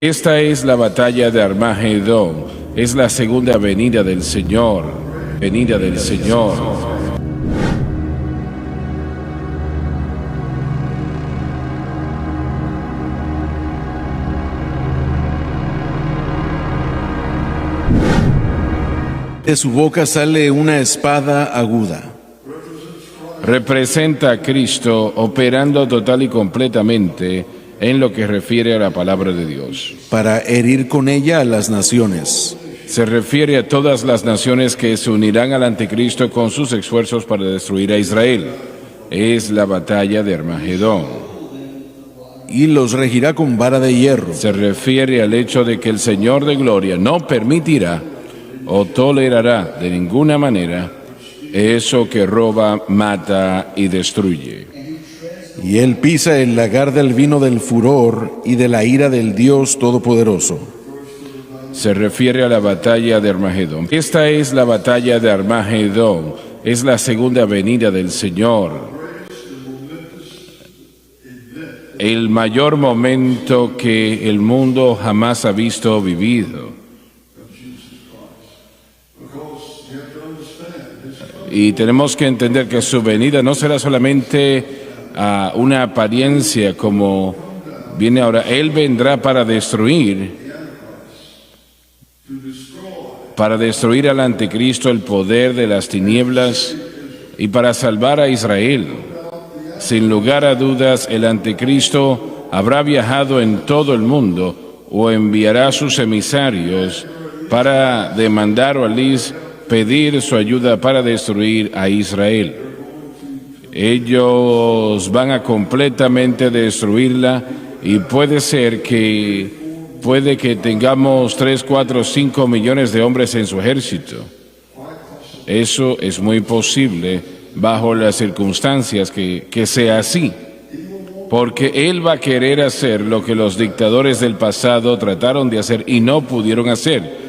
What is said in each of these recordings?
Esta es la batalla de Armagedón, es la segunda venida del Señor, venida del Señor. De su boca sale una espada aguda. Representa a Cristo operando total y completamente en lo que refiere a la palabra de Dios. Para herir con ella a las naciones. Se refiere a todas las naciones que se unirán al anticristo con sus esfuerzos para destruir a Israel. Es la batalla de Armagedón. Y los regirá con vara de hierro. Se refiere al hecho de que el Señor de gloria no permitirá o tolerará de ninguna manera eso que roba, mata y destruye. Y él pisa el lagar del vino del furor y de la ira del Dios Todopoderoso. Se refiere a la batalla de Armagedón. Esta es la batalla de Armagedón, es la segunda venida del Señor. El mayor momento que el mundo jamás ha visto o vivido. Y tenemos que entender que su venida no será solamente una apariencia como viene ahora. Él vendrá para destruir al anticristo, el poder de las tinieblas, y para salvar a Israel. Sin lugar a dudas, el anticristo habrá viajado en todo el mundo o enviará a sus emisarios para demandar o pedir su ayuda para destruir a Israel. Ellos van a completamente destruirla y puede que tengamos 3, 4, 5 millones de hombres en su ejército. Eso es muy posible bajo las circunstancias que sea así, porque él va a querer hacer lo que los dictadores del pasado trataron de hacer y no pudieron hacer.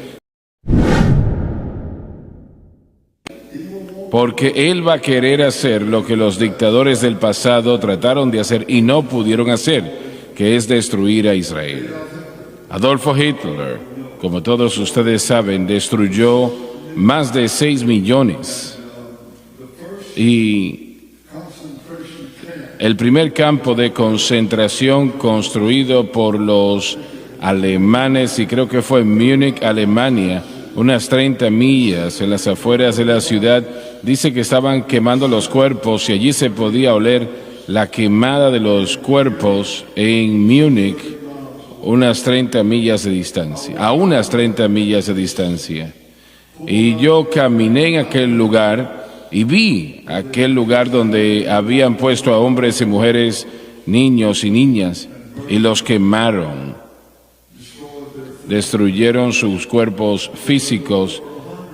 Porque él va a querer hacer lo que los dictadores del pasado trataron de hacer y no pudieron hacer, que es destruir a Israel. Adolfo Hitler, como todos ustedes saben, destruyó más de 6 millones. Y el primer campo de concentración construido por los alemanes, y creo que fue en Múnich, Alemania, unas 30 millas en las afueras de la ciudad, dice que estaban quemando los cuerpos y allí se podía oler la quemada de los cuerpos en Múnich, unas 30 millas de distancia, a unas 30 millas de distancia. Y yo caminé en aquel lugar y vi aquel lugar donde habían puesto a hombres y mujeres, niños y niñas, y los quemaron. Destruyeron sus cuerpos físicos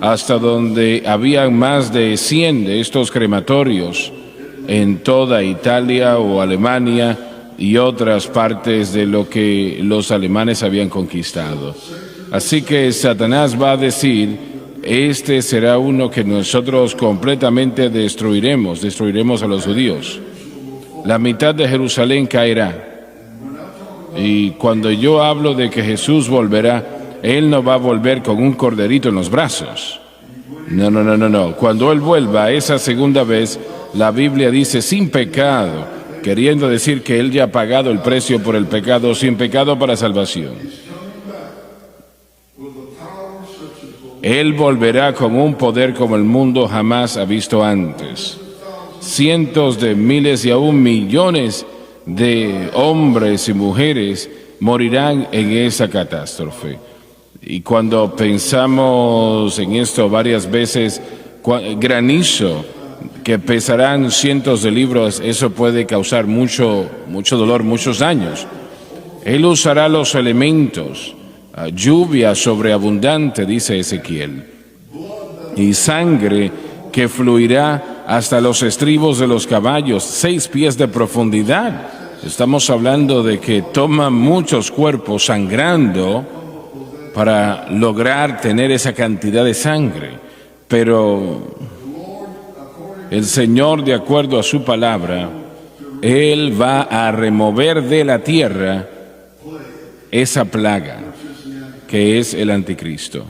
hasta donde habían más de 100 de estos crematorios en toda Italia o Alemania y otras partes de lo que los alemanes habían conquistado. Así que Satanás va a decir, este será uno que nosotros completamente destruiremos a los judíos. La mitad de Jerusalén caerá. Y cuando yo hablo de que Jesús volverá, Él no va a volver con un corderito en los brazos. No. Cuando Él vuelva esa segunda vez, la Biblia dice sin pecado, queriendo decir que Él ya ha pagado el precio por el pecado, sin pecado para salvación. Él volverá con un poder como el mundo jamás ha visto antes. Cientos de miles y aún millones de hombres y mujeres morirán en esa catástrofe. Y cuando pensamos en esto varias veces, granizo, que pesarán cientos de libros, eso puede causar mucho dolor, muchos daños. Él usará los elementos, lluvia sobreabundante, dice Ezequiel, y sangre que fluirá hasta los estribos de los caballos, 6 pies de profundidad. Estamos hablando de que toma muchos cuerpos sangrando para lograr tener esa cantidad de sangre. Pero el Señor, de acuerdo a su palabra, Él va a remover de la tierra esa plaga que es el anticristo.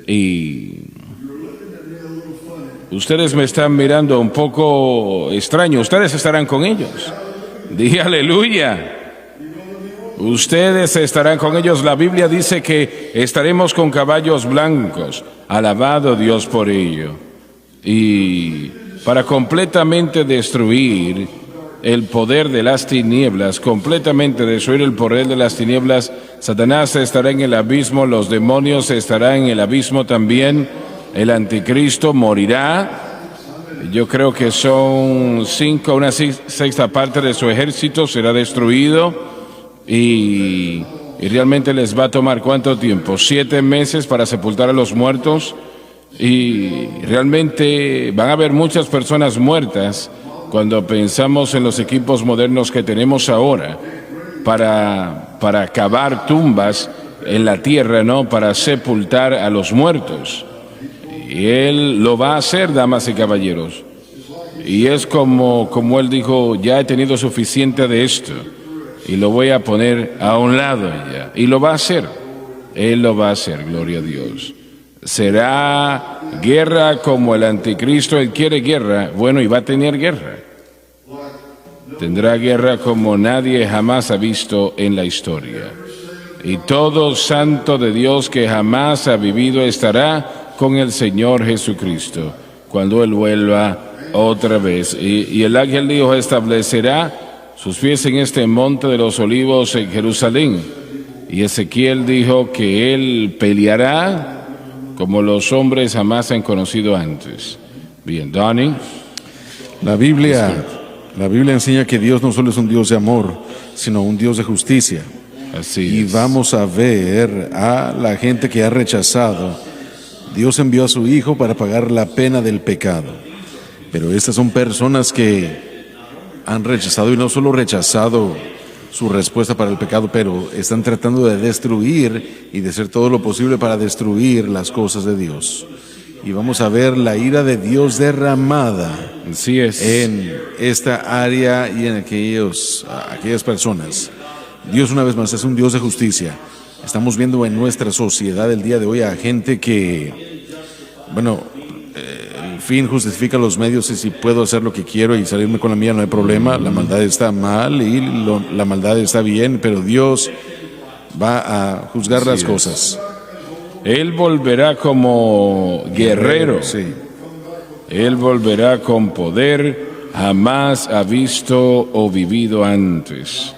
Y ustedes me están mirando un poco extraño. Ustedes estarán con ellos. Dije aleluya. Ustedes estarán con ellos. La Biblia dice que estaremos con caballos blancos. Alabado Dios por ello. Y para completamente destruir el poder de las tinieblas, completamente destruir el poder de las tinieblas, Satanás estará en el abismo, los demonios estarán en el abismo también, el anticristo morirá. Yo creo que son 5, una sexta parte de su ejército será destruido y realmente les va a tomar ¿cuánto tiempo? 7 meses para sepultar a los muertos y realmente van a haber muchas personas muertas cuando pensamos en los equipos modernos que tenemos ahora para cavar tumbas en la tierra, ¿no? Para sepultar a los muertos. Y Él lo va a hacer, damas y caballeros. Y es como Él dijo, ya he tenido suficiente de esto y lo voy a poner a un lado ya. Y lo va a hacer. Él lo va a hacer, gloria a Dios. Será guerra como el anticristo, Él quiere guerra, bueno, y va a tener guerra. Tendrá guerra como nadie jamás ha visto en la historia. Y todo santo de Dios que jamás ha vivido estará con el Señor Jesucristo cuando Él vuelva otra vez. Y el ángel dijo, establecerá sus pies en este monte de los olivos en Jerusalén. Y Ezequiel dijo que Él peleará como los hombres jamás han conocido antes. Bien, Donnie. La Biblia enseña que Dios no solo es un Dios de amor, sino un Dios de justicia. Así y es. Vamos a ver a la gente que ha rechazado. Dios envió a su Hijo para pagar la pena del pecado. Pero estas son personas que han rechazado, y no solo rechazado su respuesta para el pecado, pero están tratando de destruir y de hacer todo lo posible para destruir las cosas de Dios. Y vamos a ver la ira de Dios derramada Así es. en esta área y en aquellas personas. Dios, una vez más, es un Dios de justicia. Estamos viendo en nuestra sociedad el día de hoy a gente que, el fin justifica los medios, y si puedo hacer lo que quiero y salirme con la mía no hay problema. La maldad está mal y la maldad está bien, pero Dios va a juzgar las cosas. Él volverá como guerrero. Sí. Él volverá con poder jamás ha visto o vivido antes.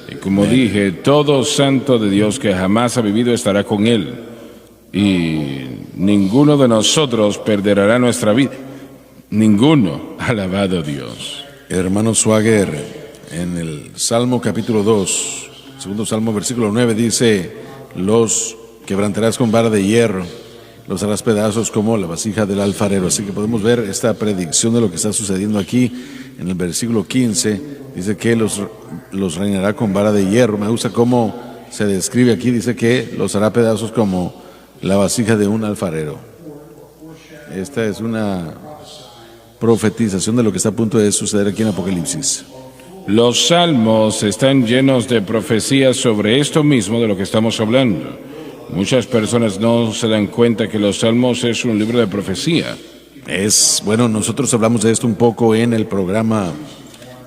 Y como dije, todo santo de Dios que jamás ha vivido estará con Él. Y ninguno de nosotros perderá nuestra vida. Ninguno. Alabado Dios. Hermano Swagger, en el Salmo capítulo 2, segundo Salmo, versículo 9, dice, los quebrantarás con vara de hierro, los harás pedazos como la vasija del alfarero. Así que podemos ver esta predicción de lo que está sucediendo aquí. En el versículo 15 dice que los reinará con vara de hierro. Me gusta cómo se describe aquí, dice que los hará pedazos como la vasija de un alfarero. Esta es una profetización de lo que está a punto de suceder aquí en Apocalipsis. Los salmos están llenos de profecías sobre esto mismo de lo que estamos hablando. Muchas personas no se dan cuenta que los salmos es un libro de profecía. Nosotros hablamos de esto un poco en el programa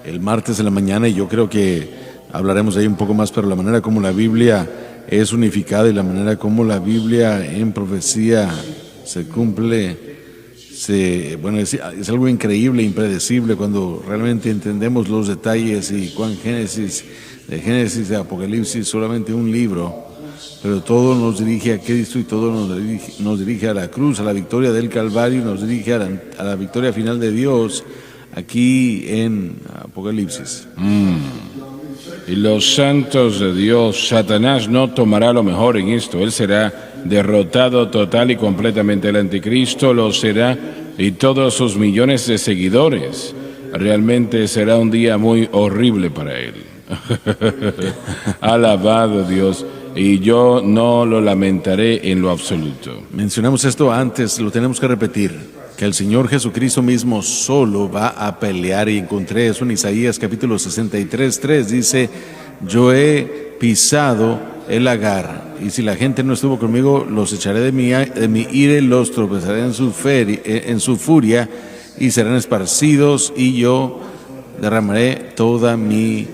el martes de la mañana, y yo creo que hablaremos de ahí un poco más, pero la manera como la Biblia es unificada y la manera como la Biblia en profecía se cumple, es algo increíble, impredecible, cuando realmente entendemos los detalles. Y de Génesis a Apocalipsis, solamente un libro, pero todo nos dirige a Cristo y todo nos dirige a la cruz, a la victoria del Calvario, y nos dirige a la victoria final de Dios aquí en Apocalipsis. Y los santos de Dios, Satanás no tomará lo mejor en esto. Él será derrotado total y completamente. El anticristo lo será, y todos sus millones de seguidores. Realmente será un día muy horrible para él. Alabado Dios. Y yo no lo lamentaré en lo absoluto. Mencionamos esto antes, lo tenemos que repetir. que el Señor Jesucristo mismo solo va a pelear, y encontré eso en Isaías capítulo 63:3, dice: yo he pisado el lagar, y si la gente no estuvo conmigo, los echaré de mi ira y los tropezaré en su furia, y serán esparcidos, y yo derramaré toda mi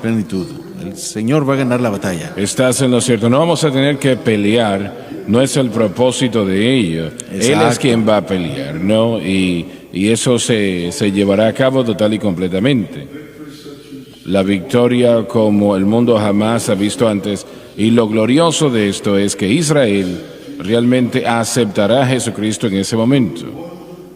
plenitud. El Señor va a ganar la batalla. Estás en lo cierto. No vamos a tener que pelear. No es el propósito de ello. Exacto. Él es quien va a pelear, ¿no? Y eso se llevará a cabo total y completamente. La victoria como el mundo jamás ha visto antes. Y lo glorioso de esto es que Israel realmente aceptará a Jesucristo en ese momento.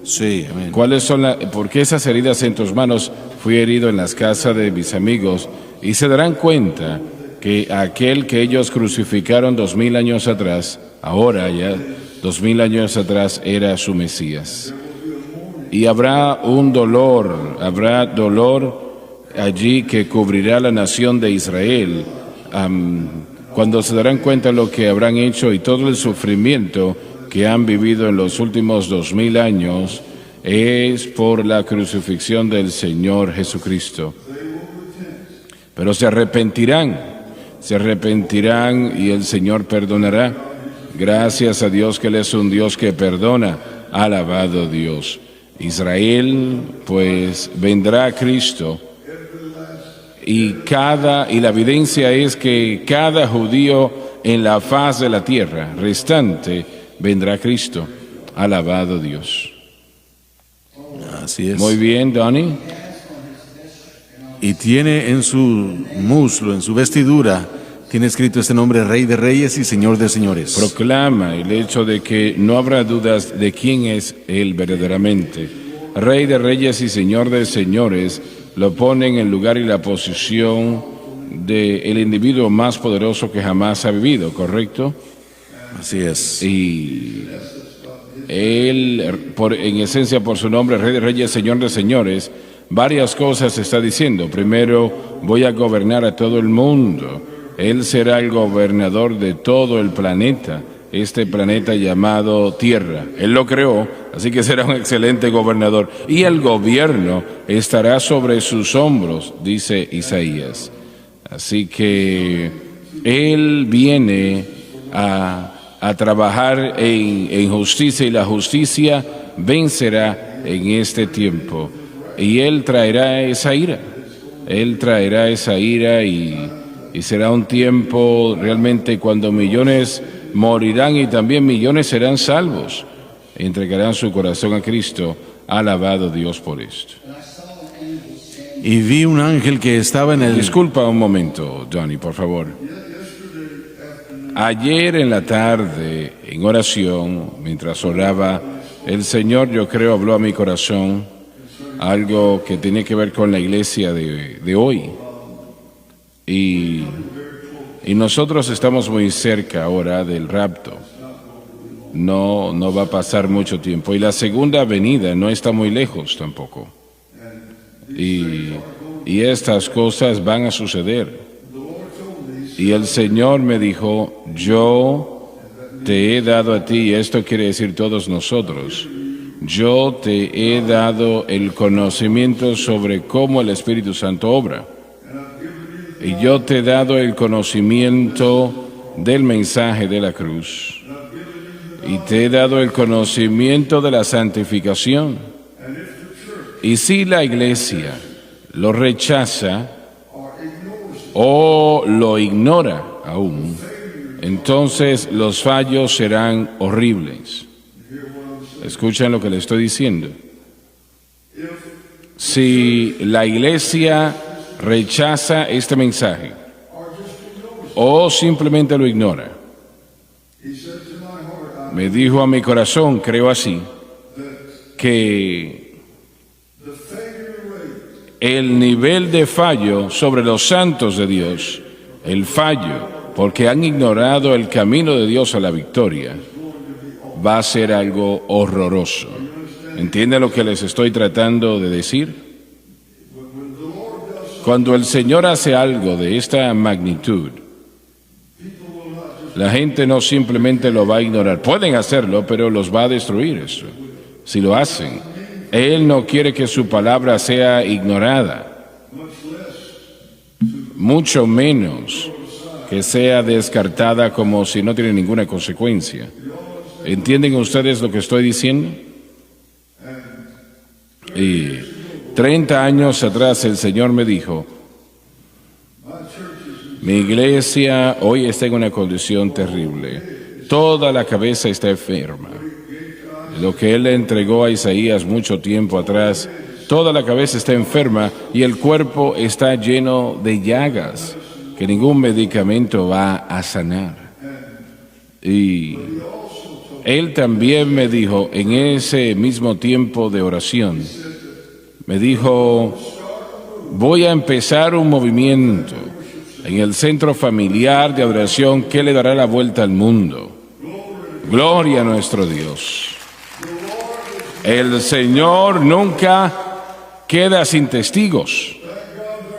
Sí, amén. ¿Cuáles son por qué esas heridas en tus manos? Fui herido en las casas de mis amigos, y se darán cuenta que aquel que ellos crucificaron 2000 años atrás, ahora ya 2000 años atrás, era su Mesías. Y habrá dolor allí que cubrirá la nación de Israel, cuando se darán cuenta de lo que habrán hecho y todo el sufrimiento que han vivido en los últimos 2000 años es por la crucifixión del Señor Jesucristo. Pero se arrepentirán y el Señor perdonará. Gracias a Dios que Él es un Dios que perdona. Alabado Dios. Israel, pues vendrá a Cristo, y la evidencia es que cada judío en la faz de la tierra restante vendrá a Cristo. Alabado Dios. Así es. Muy bien, Donnie. Y tiene en su muslo, en su vestidura, tiene escrito este nombre: Rey de Reyes y Señor de Señores. Proclama el hecho de que no habrá dudas de quién es Él verdaderamente. Rey de Reyes y Señor de Señores lo pone en el lugar y la posición del individuo más poderoso que jamás ha vivido, ¿correcto? Así es. Y Él, en esencia, por su nombre, Rey de Reyes, Señor de Señores, varias cosas está diciendo. Primero, voy a gobernar a todo el mundo. Él será el gobernador de todo el planeta, este planeta llamado Tierra. Él lo creó, así que será un excelente gobernador. Y el gobierno estará sobre sus hombros, dice Isaías. Así que Él viene a trabajar en justicia, y la justicia vencerá en este tiempo. Y Él traerá esa ira. Él traerá esa ira, y será un tiempo realmente cuando millones morirán y también millones serán salvos. Entregarán su corazón a Cristo. Alabado Dios por esto. Y vi un ángel que estaba en el... Disculpa un momento, Johnny, por favor. Ayer en la tarde, en oración, mientras oraba, el Señor, yo creo, habló a mi corazón algo que tiene que ver con la iglesia de hoy. Y nosotros estamos muy cerca ahora del rapto. No va a pasar mucho tiempo. Y la segunda venida no está muy lejos tampoco. Y estas cosas van a suceder. Y el Señor me dijo: yo te he dado a ti, y esto quiere decir todos nosotros, yo te he dado el conocimiento sobre cómo el Espíritu Santo obra. Y yo te he dado el conocimiento del mensaje de la cruz. Y te he dado el conocimiento de la santificación. Y si la iglesia lo rechaza o lo ignora aún, entonces los fallos serán horribles. Escuchen lo que le estoy diciendo. Si la iglesia rechaza este mensaje o simplemente lo ignora, me dijo a mi corazón, creo así, que el nivel de fallo sobre los santos de Dios, el fallo porque han ignorado el camino de Dios a la victoria, va a ser algo horroroso. ¿Entienden lo que les estoy tratando de decir? Cuando el Señor hace algo de esta magnitud, la gente no simplemente lo va a ignorar. Pueden hacerlo, pero los va a destruir eso. si lo hacen. Él no quiere que su palabra sea ignorada, mucho menos que sea descartada como si no tiene ninguna consecuencia. ¿Entienden ustedes lo que estoy diciendo? Y 30 años atrás el Señor me dijo, mi iglesia hoy está en una condición terrible. Toda la cabeza está enferma. Lo que Él le entregó a Isaías mucho tiempo atrás, toda la cabeza está enferma y el cuerpo está lleno de llagas que ningún medicamento va a sanar. Y Él también me dijo, en ese mismo tiempo de oración, me dijo, voy a empezar un movimiento en el centro familiar de adoración que le dará la vuelta al mundo. Gloria a nuestro Dios. El Señor nunca queda sin testigos.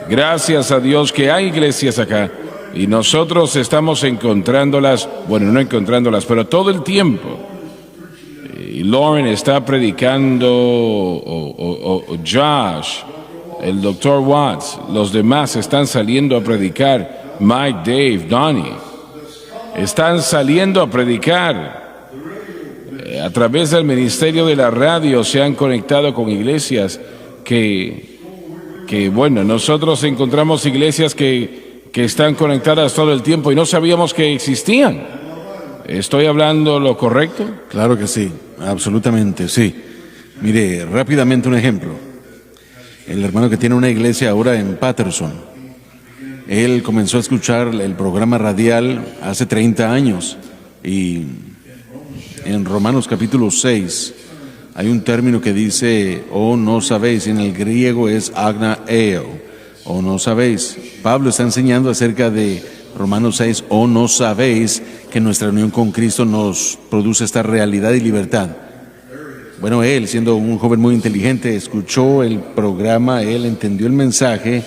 Gracias a Dios que hay iglesias acá y nosotros estamos encontrándolas, bueno, no encontrándolas, pero todo el tiempo. Y Lauren está predicando, o Josh, el Dr. Watts, los demás están saliendo a predicar, Mike, Dave, Donnie, están saliendo a predicar. A través del ministerio de la radio se han conectado con iglesias que bueno, nosotros encontramos iglesias que están conectadas todo el tiempo y no sabíamos que existían. ¿Estoy hablando lo correcto? Claro que sí, absolutamente, sí. Mire, rápidamente un ejemplo. El hermano que tiene una iglesia ahora en Patterson, él comenzó a escuchar el programa radial hace 30 años y en Romanos capítulo 6 hay un término que dice, oh, no sabéis, y en el griego es agnaeo, o no sabéis. Pablo está enseñando acerca de Romanos 6, oh, no sabéis que nuestra unión con Cristo nos produce esta realidad y libertad. Bueno, él, siendo un joven muy inteligente, escuchó el programa, él entendió el mensaje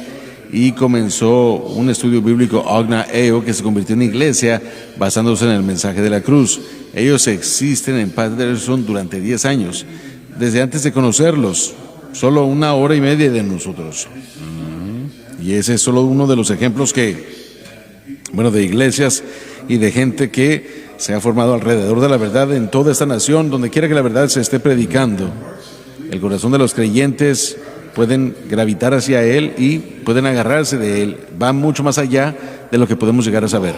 y comenzó un estudio bíblico agnaeo que se convirtió en iglesia basándose en el mensaje de la cruz. Ellos existen en Patterson durante 10 años, desde antes de conocerlos, solo 1 hora y media de nosotros. Y ese es solo uno de los ejemplos de iglesias y de gente que se ha formado alrededor de la verdad en toda esta nación, donde quiera que la verdad se esté predicando. El corazón de los creyentes pueden gravitar hacia Él y pueden agarrarse de Él. Va mucho más allá de lo que podemos llegar a saber.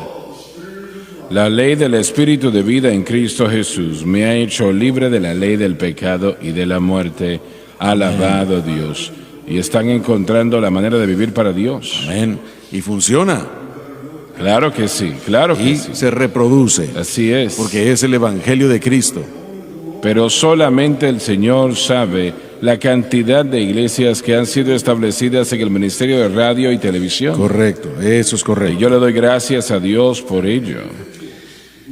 La ley del Espíritu de vida en Cristo Jesús me ha hecho libre de la ley del pecado y de la muerte. Alabado Dios. Y están encontrando la manera de vivir para Dios. Amén. Y funciona. Claro que sí, claro que sí. Y se reproduce. Así es. Porque es el Evangelio de Cristo. Pero solamente el Señor sabe la cantidad de iglesias que han sido establecidas en el ministerio de radio y televisión. Correcto, eso es correcto. Y yo le doy gracias a Dios por ello.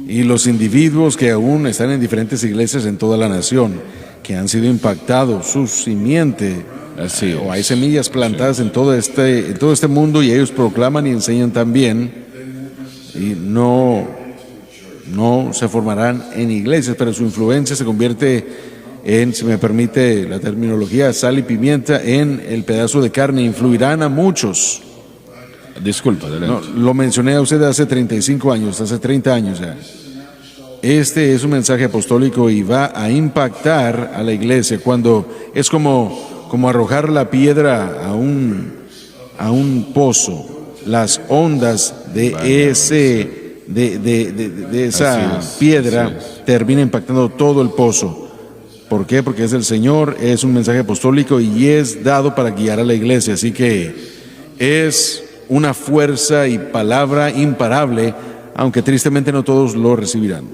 Y los individuos que aún están en diferentes iglesias en toda la nación, que han sido impactados, su simiente, así o hay semillas plantadas en todo este mundo y ellos proclaman y enseñan también, y no se formarán en iglesias, pero su influencia se convierte en, si me permite la terminología, sal y pimienta en el pedazo de carne, influirán a muchos. Disculpa, adelante. No, lo mencioné a usted hace 35 años, hace 30 años ya. Este es un mensaje apostólico y va a impactar a la iglesia cuando es como arrojar la piedra a un pozo. Las ondas de esa piedra termina impactando todo el pozo. ¿Por qué? Porque es el Señor, es un mensaje apostólico y es dado para guiar a la iglesia. Así que es una fuerza y palabra imparable, aunque tristemente no todos lo recibirán.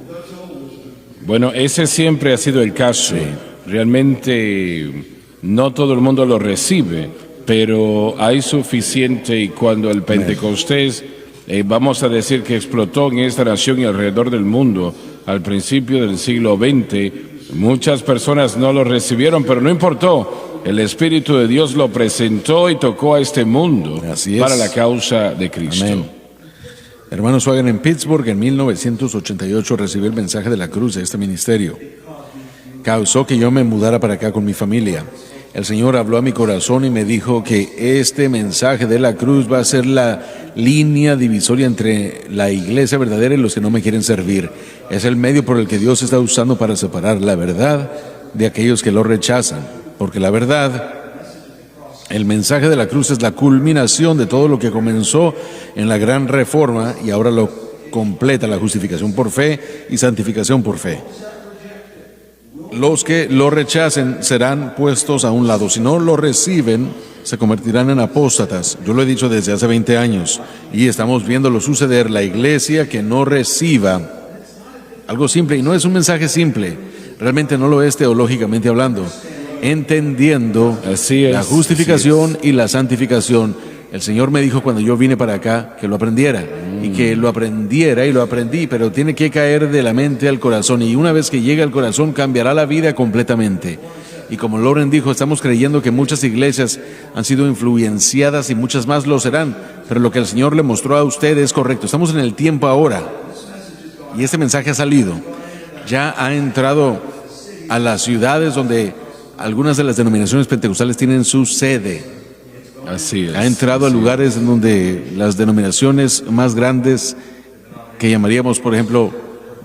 Bueno, ese siempre ha sido el caso. Sí. Realmente no todo el mundo lo recibe, pero hay suficiente, y cuando el Pentecostés, vamos a decir que explotó en esta nación y alrededor del mundo al principio del siglo XX, muchas personas no lo recibieron, pero no importó. El Espíritu de Dios lo presentó y tocó a este mundo para la causa de Cristo. Amén. Hermano Swagan en Pittsburgh en 1988 recibió el mensaje de la cruz de este ministerio. causó que yo me mudara para acá con mi familia. El Señor habló a mi corazón y me dijo que este mensaje de la cruz va a ser la línea divisoria entre la iglesia verdadera y los que no me quieren servir. Es el medio por el que Dios está usando para separar la verdad de aquellos que lo rechazan. Porque la verdad, el mensaje de la cruz es la culminación de todo lo que comenzó en la gran reforma y ahora lo completa la justificación por fe y santificación por fe. Los que lo rechacen serán puestos a un lado. Si no lo reciben, se convertirán en apóstatas. Yo lo he dicho desde hace 20 años y estamos viéndolo suceder. La iglesia que no reciba algo simple, y no es un mensaje simple, realmente no lo es teológicamente hablando, entendiendo la justificación y la santificación. El Señor me dijo cuando yo vine para acá que lo aprendiera y que lo aprendiera, y lo aprendí, pero tiene que caer de la mente al corazón, y una vez que llegue al corazón cambiará la vida completamente. Y como Loren dijo, estamos creyendo que muchas iglesias han sido influenciadas y muchas más lo serán, pero lo que el Señor le mostró a usted es correcto. Estamos en el tiempo ahora y este mensaje ha salido, ya ha entrado a las ciudades donde algunas de las denominaciones pentecostales tienen su sede. Así es. Ha entrado a lugares en donde las denominaciones más grandes, que llamaríamos, por ejemplo,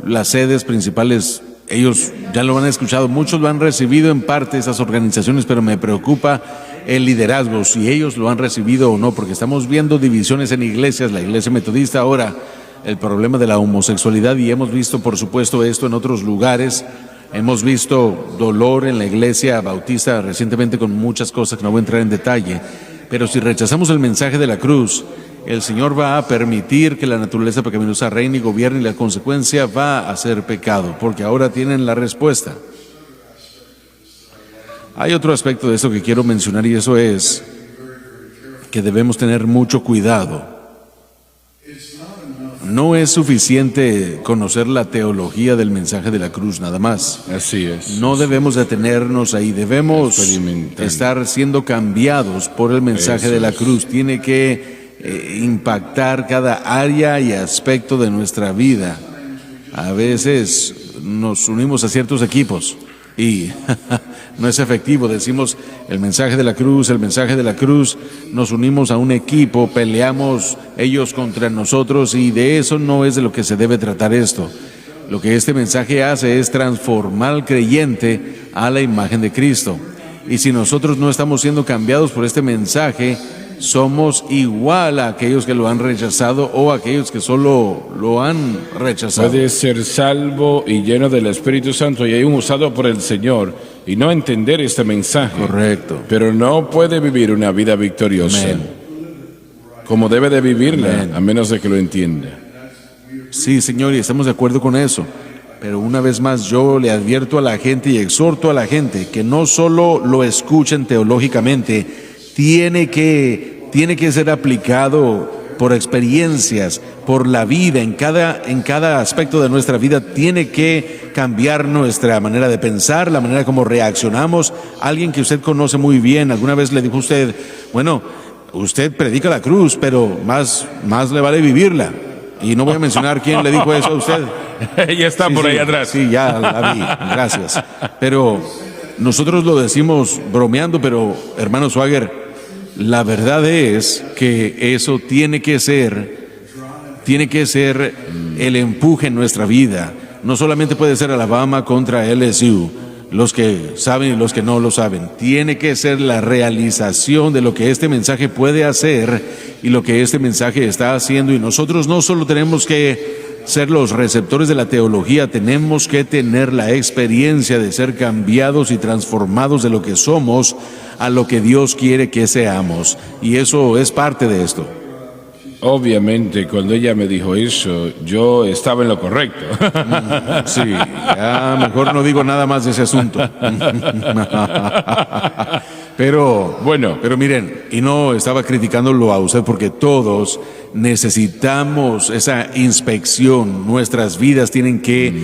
las sedes principales, ellos ya lo han escuchado, muchos lo han recibido en parte, esas organizaciones, pero me preocupa el liderazgo, si ellos lo han recibido o no, porque estamos viendo divisiones en iglesias, la iglesia metodista ahora, el problema de la homosexualidad, y hemos visto, por supuesto, esto en otros lugares. Hemos visto dolor en la iglesia bautista recientemente con muchas cosas que no voy a entrar en detalle. Pero si rechazamos el mensaje de la cruz, el Señor va a permitir que la naturaleza pecaminosa reine y gobierne, y la consecuencia va a ser pecado, porque ahora tienen la respuesta. Hay otro aspecto de esto que quiero mencionar, y eso es que debemos tener mucho cuidado. No es suficiente conocer la teología del mensaje de la cruz nada más. Así es. No debemos detenernos ahí, debemos estar siendo cambiados por el mensaje de la cruz. Tiene que impactar cada área y aspecto de nuestra vida. A veces nos unimos a ciertos equipos y no es efectivo. Decimos el mensaje de la cruz, nos unimos a un equipo, peleamos ellos contra nosotros, y de eso no es de lo que se debe tratar esto. Lo que este mensaje hace es transformar al creyente a la imagen de Cristo. Y si nosotros no estamos siendo cambiados por este mensaje, somos igual a aquellos que lo han rechazado o a aquellos que solo lo han rechazado. Puede ser salvo y lleno del Espíritu Santo y aún usado por el Señor y no entender este mensaje. Correcto. Pero no puede vivir una vida victoriosa. Amén. Como debe de vivirla. Amén. A menos de que lo entienda. Sí, Señor, y estamos de acuerdo con eso. Pero una vez más yo le advierto a la gente y exhorto a la gente que no solo lo escuchen teológicamente, tiene que ser aplicado por experiencias, por la vida, en cada aspecto de nuestra vida. Tiene que cambiar nuestra manera de pensar, la manera como reaccionamos. Alguien que usted conoce muy bien, alguna vez le dijo a usted, bueno, usted predica la cruz, pero más le vale vivirla. Y no voy a mencionar quién le dijo eso a usted. Ella está por ahí atrás. Sí, ya la vi, gracias. Pero nosotros lo decimos bromeando, pero hermano Swagger, la verdad es que eso tiene que ser el empuje en nuestra vida. No solamente puede ser Alabama contra LSU, los que saben y los que no lo saben. Tiene que ser la realización de lo que este mensaje puede hacer y lo que este mensaje está haciendo. Y nosotros no solo tenemos que ser los receptores de la teología, tenemos que tener la experiencia de ser cambiados y transformados de lo que somos a lo que Dios quiere que seamos. Y eso es parte de esto. Obviamente, cuando ella me dijo eso, yo estaba en lo correcto. Sí, ya mejor no digo nada más de ese asunto. Pero miren, y no estaba criticándolo a usted, porque todos necesitamos esa inspección. Nuestras vidas tienen que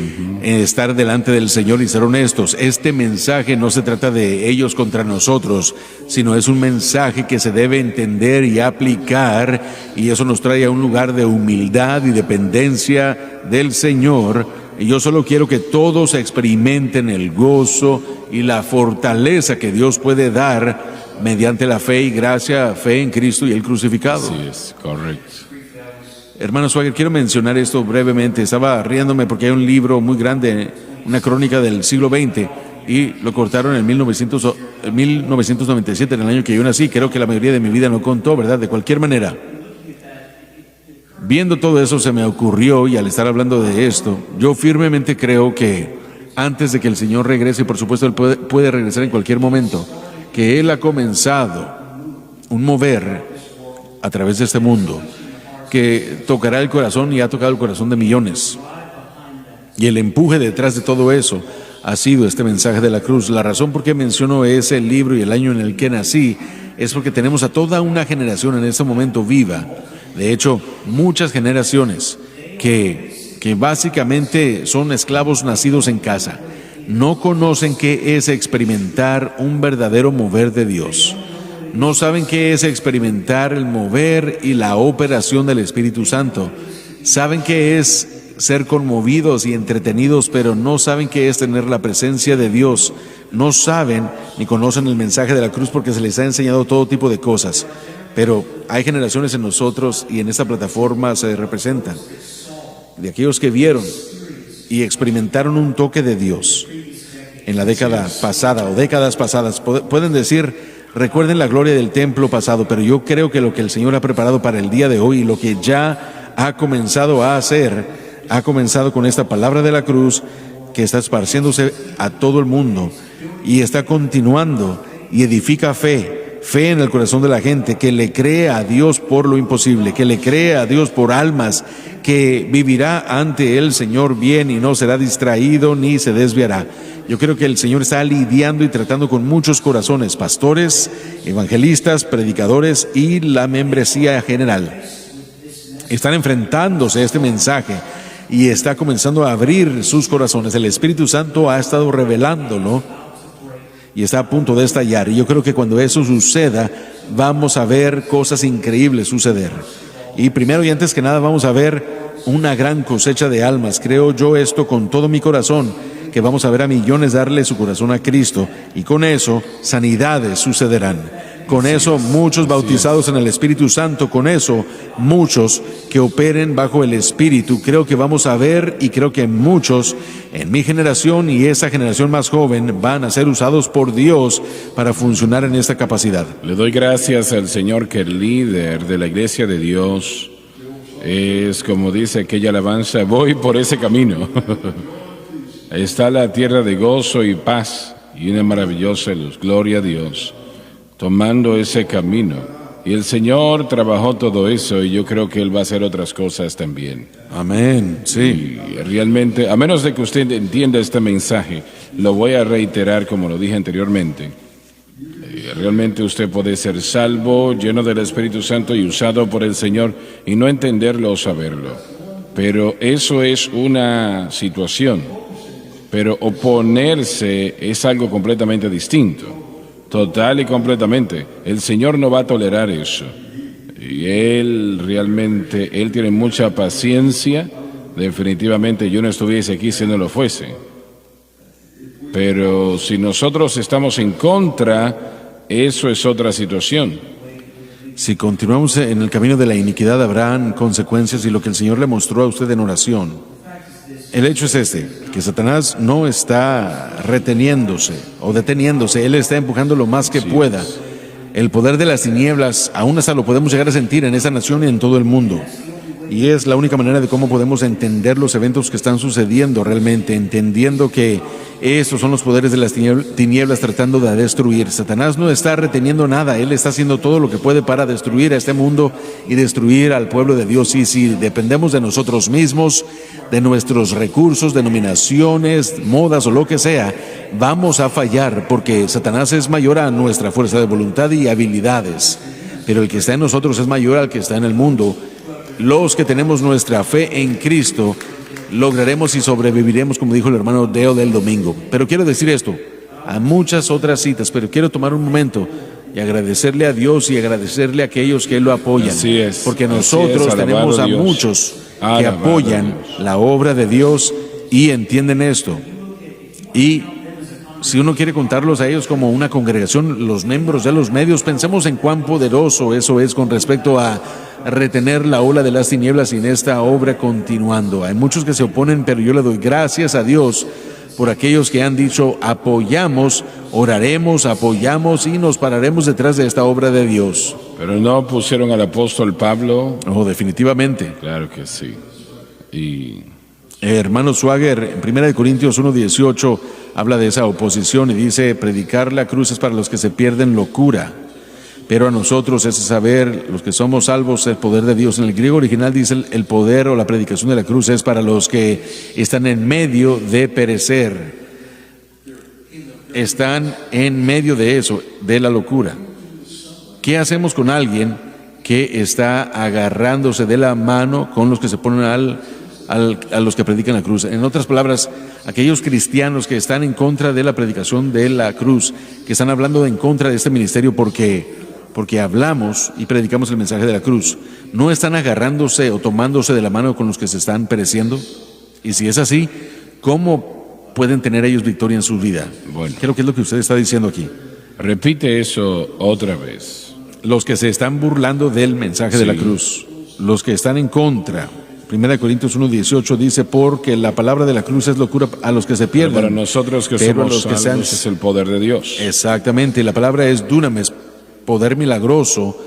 estar delante del Señor y ser honestos. Este mensaje no se trata de ellos contra nosotros, sino es un mensaje que se debe entender y aplicar, y eso nos trae a un lugar de humildad y dependencia del Señor, Y yo solo quiero que todos experimenten el gozo y la fortaleza que Dios puede dar mediante la fe y gracia, fe en Cristo y el crucificado. Sí, es correcto. Hermano Swagger, quiero mencionar esto brevemente. Estaba riéndome porque hay un libro muy grande, una crónica del siglo XX, y lo cortaron en 1997, en el año que yo nací. Creo que la mayoría de mi vida no contó, ¿verdad? De cualquier manera, viendo todo eso se me ocurrió, y al estar hablando de esto, yo firmemente creo que antes de que el Señor regrese, y por supuesto Él puede regresar en cualquier momento, que Él ha comenzado un mover a través de este mundo que tocará el corazón y ha tocado el corazón de millones. Y el empuje detrás de todo eso ha sido este mensaje de la cruz. La razón por qué menciono ese libro y el año en el que nací es porque tenemos a toda una generación en este momento viva. De hecho, muchas generaciones que básicamente son esclavos nacidos en casa. No conocen qué es experimentar un verdadero mover de Dios. No saben qué es experimentar el mover y la operación del Espíritu Santo. Saben qué es ser conmovidos y entretenidos, pero no saben qué es tener la presencia de Dios. No saben ni conocen el mensaje de la cruz porque se les ha enseñado todo tipo de cosas. Pero hay generaciones en nosotros y en esta plataforma se representan de aquellos que vieron y experimentaron un toque de Dios en la década pasada o décadas pasadas. Pueden decir, recuerden la gloria del templo pasado, pero yo creo que lo que el Señor ha preparado para el día de hoy y lo que ya ha comenzado a hacer, ha comenzado con esta palabra de la cruz que está esparciéndose a todo el mundo y está continuando y edifica fe en el corazón de la gente que le cree a Dios por lo imposible, que le cree a Dios por almas, que vivirá ante el Señor bien y no será distraído ni se desviará. Yo creo que el Señor está lidiando y tratando con muchos corazones, pastores, evangelistas, predicadores y la membresía general. Están enfrentándose a este mensaje y está comenzando a abrir sus corazones. El Espíritu Santo ha estado revelándolo y está a punto de estallar. Y yo creo que cuando eso suceda, vamos a ver cosas increíbles suceder. Y primero y antes que nada vamos a ver una gran cosecha de almas. Creo yo esto con todo mi corazón, que vamos a ver a millones darle su corazón a Cristo, y con eso sanidades sucederán. Con eso muchos bautizados en el Espíritu Santo, con eso muchos que operen bajo el Espíritu. Creo que vamos a ver, y creo que muchos en mi generación y esa generación más joven van a ser usados por Dios para funcionar en esta capacidad. Le doy gracias al Señor que el líder de la Iglesia de Dios es, como dice aquella alabanza, voy por ese camino. Está la tierra de gozo y paz y una maravillosa luz, gloria a Dios, tomando ese camino. Y el Señor trabajó todo eso y yo creo que Él va a hacer otras cosas también. Amén, sí. Y realmente, a menos de que usted entienda este mensaje, lo voy a reiterar como lo dije anteriormente. Realmente usted puede ser salvo, lleno del Espíritu Santo y usado por el Señor y no entenderlo o saberlo. Pero eso es una situación. Pero oponerse es algo completamente distinto. Total y completamente. El Señor no va a tolerar eso. Y Él tiene mucha paciencia. Definitivamente yo no estuviese aquí si no lo fuese. Pero si nosotros estamos en contra, eso es otra situación. Si continuamos en el camino de la iniquidad, habrán consecuencias, y lo que el Señor le mostró a usted en oración. El hecho es este, que Satanás no está reteniéndose o deteniéndose, él está empujando lo más que pueda. El poder de las tinieblas, aún hasta lo podemos llegar a sentir en esa nación y en todo el mundo. Y es la única manera de cómo podemos entender los eventos que están sucediendo realmente, entendiendo que estos son los poderes de las tinieblas tratando de destruir. Satanás no está reteniendo nada, él está haciendo todo lo que puede para destruir a este mundo y destruir al pueblo de Dios. Y si dependemos de nosotros mismos, de nuestros recursos, denominaciones, modas o lo que sea, vamos a fallar, porque Satanás es mayor a nuestra fuerza de voluntad y habilidades. Pero el que está en nosotros es mayor al que está en el mundo. Los que tenemos nuestra fe en Cristo lograremos y sobreviviremos, como dijo el hermano Deo del domingo. Pero quiero decir esto, a muchas otras citas, pero quiero tomar un momento y agradecerle a Dios y agradecerle a aquellos que lo apoyan. Así es, porque nosotros tenemos a muchos que apoyan la obra de Dios y entienden esto. Y si uno quiere contarlos a ellos como una congregación, los miembros de los medios, pensemos en cuán poderoso eso es con respecto a retener la ola de las tinieblas y en esta obra continuando. Hay muchos que se oponen, pero yo le doy gracias a Dios por aquellos que han dicho: apoyamos, oraremos, apoyamos y nos pararemos detrás de esta obra de Dios. Pero no pusieron al apóstol Pablo. Oh, definitivamente. Claro que sí. Y hermano Swagger, en 1 Corintios 1:18 habla de esa oposición y dice: predicar la cruz es para los que se pierden locura, pero a nosotros es saber, los que somos salvos, el poder de Dios. En el griego original dice el poder o la predicación de la cruz es para los que están en medio de perecer. Están en medio de eso, de la locura. ¿Qué hacemos con alguien que está agarrándose de la mano con los que se ponen a los que predican la cruz? En otras palabras, aquellos cristianos que están en contra de la predicación de la cruz, que están hablando en contra de este ministerio porque hablamos y predicamos el mensaje de la cruz, ¿no están agarrándose o tomándose de la mano con los que se están pereciendo? Y si es así, ¿cómo pueden tener ellos victoria en su vida? Bueno, ¿Qué es lo que usted está diciendo aquí? repite eso otra vez. Los que se están burlando del mensaje de la cruz, los que están en contra. 1 Corintios 1:18 dice: porque la palabra de la cruz es locura a los que se pierden. Pero para nosotros que pero somos salvos es el poder de Dios. Exactamente, la palabra es dunamis, poder milagroso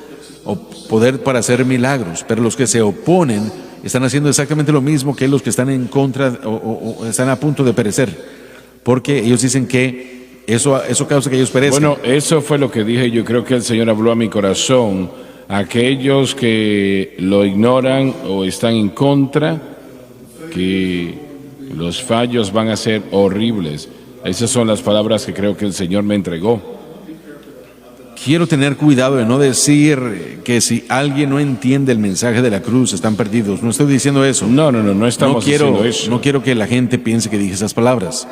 o poder para hacer milagros. Pero los que se oponen están haciendo exactamente lo mismo que los que están en contra o están a punto de perecer. Porque ellos dicen que eso causa que ellos perezcan. Bueno, eso fue lo que dije. Yo creo que el Señor habló a mi corazón. Aquellos que lo ignoran o están en contra, que los fallos van a ser horribles. Esas son las palabras que creo que el Señor me entregó. Quiero tener cuidado de no decir que si alguien no entiende el mensaje de la cruz están perdidos. No estoy diciendo eso. No estamos diciendo eso. No quiero que la gente piense que dije esas palabras.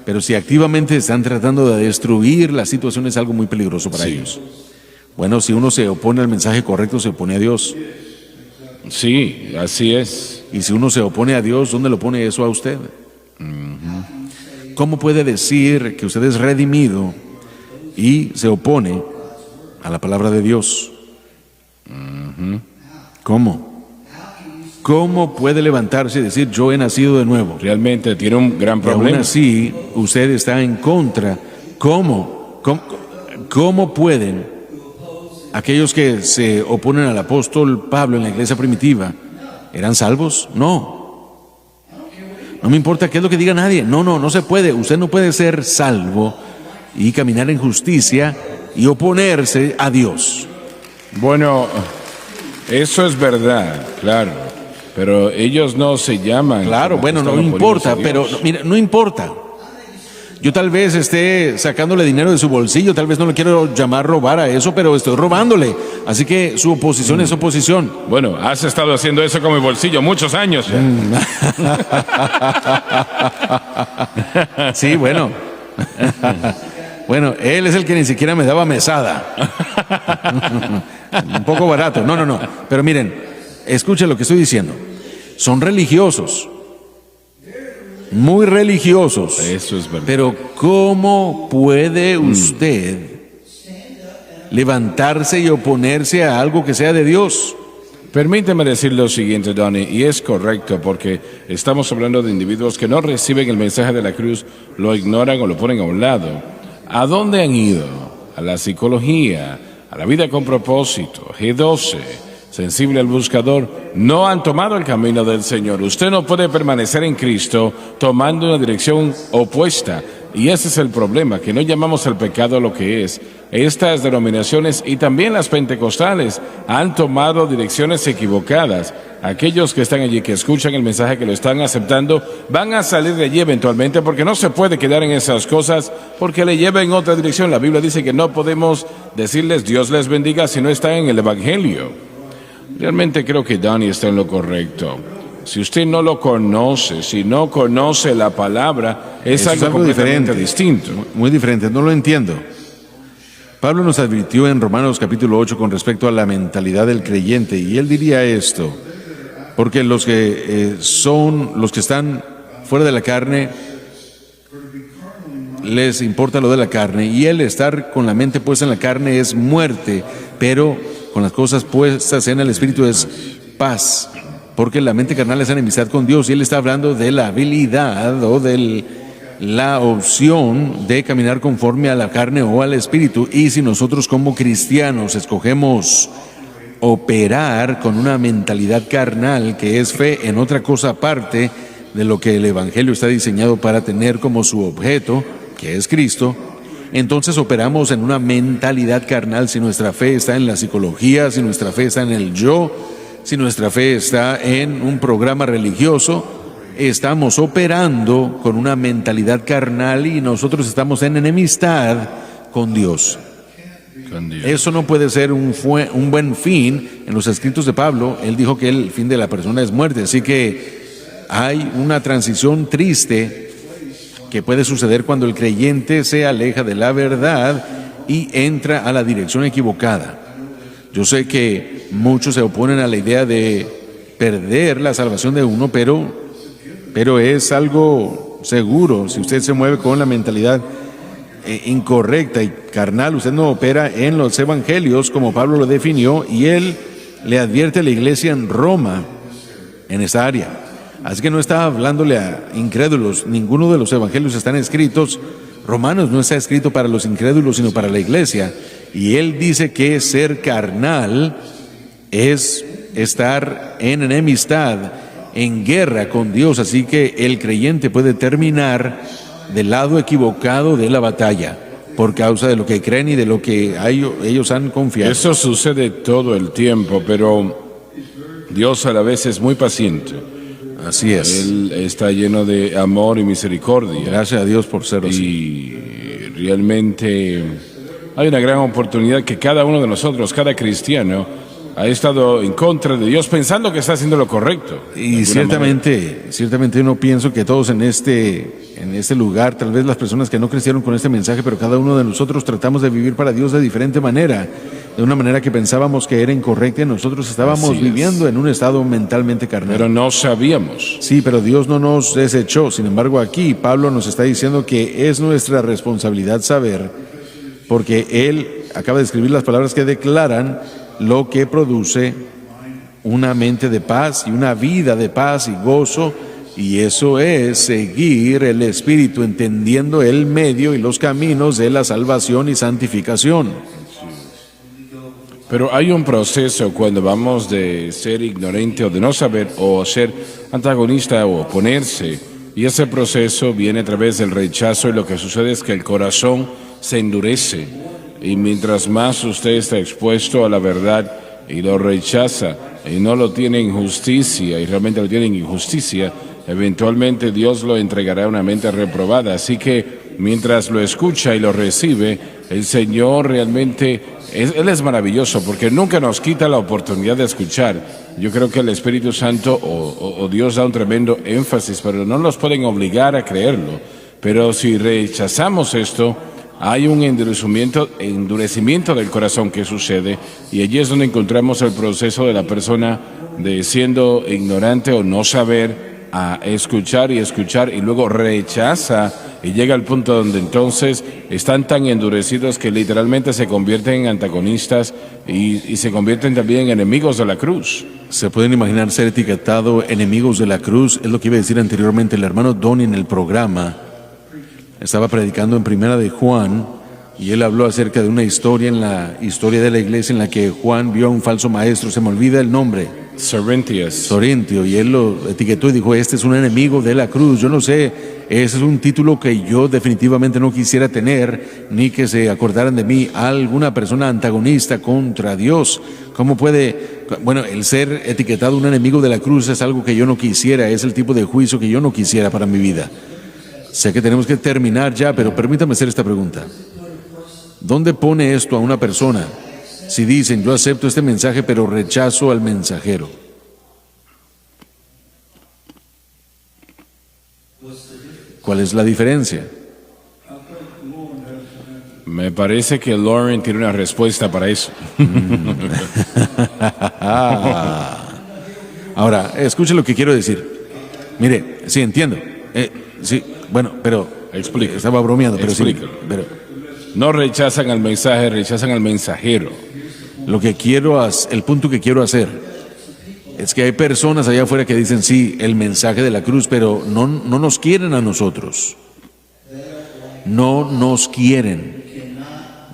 Pero si activamente están tratando de destruir la situación, es algo muy peligroso para ellos. Bueno, si uno se opone al mensaje correcto, se opone a Dios. Sí, así es. Y si uno se opone a Dios, ¿dónde lo pone eso a usted? ¿Cómo puede decir que usted es redimido y se opone a la palabra de Dios? ¿Cómo? ¿Cómo puede levantarse y decir: yo he nacido de nuevo? Realmente tiene un gran Y problema. aún así, usted está en contra. ¿Cómo pueden aquellos que se oponen al apóstol Pablo en la iglesia primitiva, eran salvos? No me importa qué es lo que diga nadie. No se puede. Usted no puede ser salvo y caminar en justicia y oponerse a Dios. Bueno, eso es verdad, claro. Pero ellos no se llaman. Claro, bueno, no importa, pero mira, no importa. Yo tal vez esté sacándole dinero de su bolsillo, tal vez no le quiero llamar robar a eso, pero estoy robándole. Así que su oposición es oposición. Bueno, has estado haciendo eso con mi bolsillo muchos años ya. Sí, bueno. Bueno, él es el que ni siquiera me daba mesada. Un poco barato. No. Pero miren, escuchen lo que estoy diciendo. Son religiosos. Muy religiosos. Eso es verdad. Pero ¿cómo puede usted levantarse y oponerse a algo que sea de Dios? Permíteme decir lo siguiente, Donnie, y es correcto porque estamos hablando de individuos que no reciben el mensaje de la cruz, lo ignoran o lo ponen a un lado. ¿A dónde han ido? A la psicología, a la vida con propósito, G12, sensible al buscador. No han tomado el camino del Señor. Usted no puede permanecer en Cristo tomando una dirección opuesta. Y ese es el problema, que no llamamos al pecado lo que es. Estas denominaciones y también las pentecostales han tomado direcciones equivocadas. Aquellos que están allí, que escuchan el mensaje, que lo están aceptando, van a salir de allí eventualmente, porque no se puede quedar en esas cosas, porque le lleva en otra dirección. La Biblia dice que no podemos decirles Dios les bendiga si no están en el Evangelio. Realmente creo que Donnie está en lo correcto. Si usted no lo conoce, si no conoce la palabra, es algo completamente distinto. Muy diferente, no lo entiendo. Pablo nos advirtió en Romanos capítulo 8 con respecto a la mentalidad del creyente, y él diría esto: porque los que están fuera de la carne, les importa lo de la carne, y el estar con la mente puesta en la carne es muerte, pero con las cosas puestas en el Espíritu es paz, porque la mente carnal es enemistad con Dios, y él está hablando de la habilidad o de la opción de caminar conforme a la carne o al Espíritu. Y si nosotros como cristianos escogemos operar con una mentalidad carnal, que es fe en otra cosa aparte de lo que el Evangelio está diseñado para tener como su objeto, que es Cristo, entonces operamos en una mentalidad carnal. Si nuestra fe está en la psicología, si nuestra fe está en el yo, si nuestra fe está en un programa religioso, estamos operando con una mentalidad carnal y nosotros estamos en enemistad con Dios. Eso no puede ser un buen fin. En los escritos de Pablo, él dijo que el fin de la persona es muerte, así que hay una transición triste que puede suceder cuando el creyente se aleja de la verdad y entra a la dirección equivocada. Yo sé que muchos se oponen a la idea de perder la salvación de uno, pero es algo seguro. Si usted se mueve con la mentalidad incorrecta y carnal, usted no opera en los evangelios como Pablo lo definió, y él le advierte a la iglesia en Roma en esa área. Así que no está hablándole a incrédulos. Ninguno de los evangelios están escritos. Romanos no está escrito para los incrédulos, sino para la iglesia. Y él dice que ser carnal es estar en enemistad, en guerra con Dios. Así que el creyente puede terminar del lado equivocado de la batalla por causa de lo que creen y de lo que ellos han confiado. Eso sucede todo el tiempo, pero Dios a la vez es muy paciente. Así es. Él está lleno de amor y misericordia. Gracias a Dios por ser así. Y realmente hay una gran oportunidad que cada uno de nosotros, cada cristiano, ha estado en contra de Dios pensando que está haciendo lo correcto. Y ciertamente uno pienso que todos en este lugar, tal vez las personas que no crecieron con este mensaje, pero cada uno de nosotros tratamos de vivir para Dios de diferente manera, de una manera que pensábamos que era incorrecta, y nosotros estábamos viviendo en un estado mentalmente carnal. Pero no sabíamos. Sí, pero Dios no nos desechó. Sin embargo, aquí Pablo nos está diciendo que es nuestra responsabilidad saber, porque él acaba de escribir las palabras que declaran lo que produce una mente de paz y una vida de paz y gozo, y eso es seguir el Espíritu, entendiendo el medio y los caminos de la salvación y santificación. Pero hay un proceso cuando vamos de ser ignorante o de no saber o ser antagonista o oponerse, y ese proceso viene a través del rechazo, y lo que sucede es que el corazón se endurece, y mientras más usted está expuesto a la verdad y lo rechaza y no lo tiene en justicia y realmente lo tiene en injusticia, eventualmente Dios lo entregará a una mente reprobada. Así que mientras lo escucha y lo recibe, el Señor realmente, Él es maravilloso porque nunca nos quita la oportunidad de escuchar. Yo creo que el Espíritu Santo o Dios da un tremendo énfasis, pero no nos pueden obligar a creerlo. Pero si rechazamos esto, hay un endurecimiento del corazón que sucede, y allí es donde encontramos el proceso de la persona de siendo ignorante o no saber, a escuchar y luego rechaza, y llega al punto donde entonces están tan endurecidos que literalmente se convierten en antagonistas y se convierten también en enemigos de la cruz. Se pueden imaginar ser etiquetado enemigos de la cruz. Es lo que iba a decir anteriormente el hermano Donnie en el programa. Estaba predicando en Primera de Juan, y él habló acerca de una historia en la historia de la iglesia en la que Juan vio a un falso maestro. Se me olvida el nombre. Sorintio, y él lo etiquetó y dijo: este es un enemigo de la cruz. Yo no sé, ese es un título que yo definitivamente no quisiera tener, ni que se acordaran de mí alguna persona antagonista contra Dios. ¿Cómo puede? Bueno, el ser etiquetado un enemigo de la cruz es algo que yo no quisiera, es el tipo de juicio que yo no quisiera para mi vida. Sé que tenemos que terminar ya, pero permítame hacer esta pregunta. ¿Dónde pone esto a una persona si dicen: yo acepto este mensaje pero rechazo al mensajero? ¿Cuál es la diferencia? Me parece que Lauren tiene una respuesta para eso. Ahora, escuche lo que quiero decir. Mire, sí, entiendo. Sí, bueno, pero Explica. estaba bromeando, pero sí, Explícalo. pero No rechazan al mensaje, rechazan al mensajero. el punto que quiero hacer es que hay personas allá afuera que dicen sí, el mensaje de la cruz, pero no nos quieren a nosotros. No nos quieren.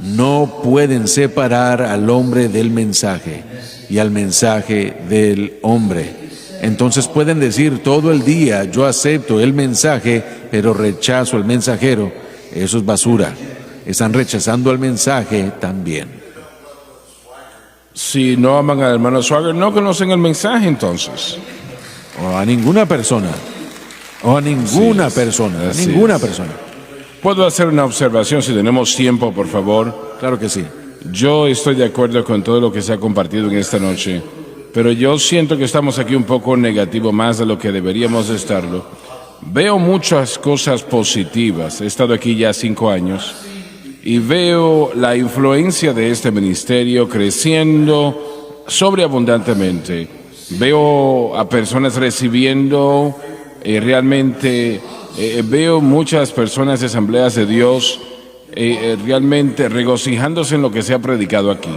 No pueden separar al hombre del mensaje y al mensaje del hombre. Entonces pueden decir todo el día, yo acepto el mensaje, pero rechazo al mensajero. Eso es basura. Están rechazando al mensaje también. Si no aman al hermano Swagger, no conocen el mensaje entonces. O a ninguna persona. O a ninguna persona. A así ninguna es. persona. ¿Puedo hacer una observación si tenemos tiempo, por favor? Claro que sí. Yo estoy de acuerdo con todo lo que se ha compartido en esta noche, pero yo siento que estamos aquí un poco negativo más de lo que deberíamos estarlo. Veo muchas cosas positivas. He estado aquí ya 5 años y veo la influencia de este ministerio creciendo sobreabundantemente. Veo a personas recibiendo realmente... veo muchas personas de Asambleas de Dios realmente regocijándose en lo que se ha predicado aquí.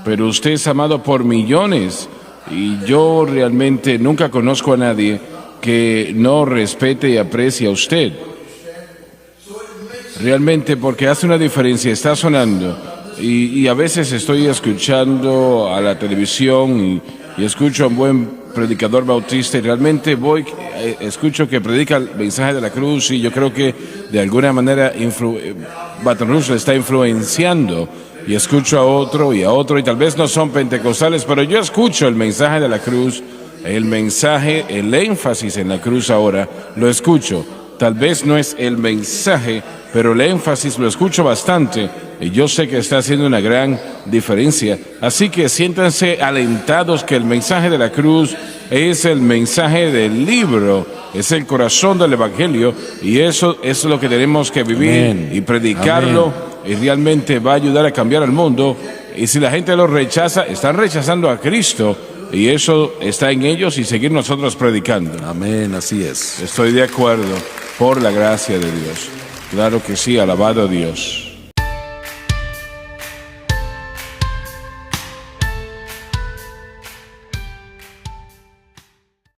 Pero usted es amado por millones y yo realmente nunca conozco a nadie que no respete y aprecie a usted. Realmente porque hace una diferencia, está sonando. Y a veces estoy escuchando a la televisión y escucho a un buen predicador bautista y realmente escucho que predica el mensaje de la cruz y yo creo que de alguna manera Baton Rouge le está influenciando y escucho a otro y tal vez no son pentecostales, pero yo escucho el mensaje de la cruz, el mensaje, el énfasis en la cruz ahora, lo escucho. Tal vez no es el mensaje, pero el énfasis lo escucho bastante y yo sé que está haciendo una gran diferencia. Así que siéntanse alentados que el mensaje de la cruz es el mensaje del libro, es el corazón del Evangelio y eso es lo que tenemos que vivir. Amén. Y predicarlo. Amén. Y realmente va a ayudar a cambiar el mundo. Y si la gente lo rechaza, están rechazando a Cristo. Y eso está en ellos y seguir nosotros predicando. Amén, así es. Estoy de acuerdo, por la gracia de Dios. Claro que sí, alabado a Dios.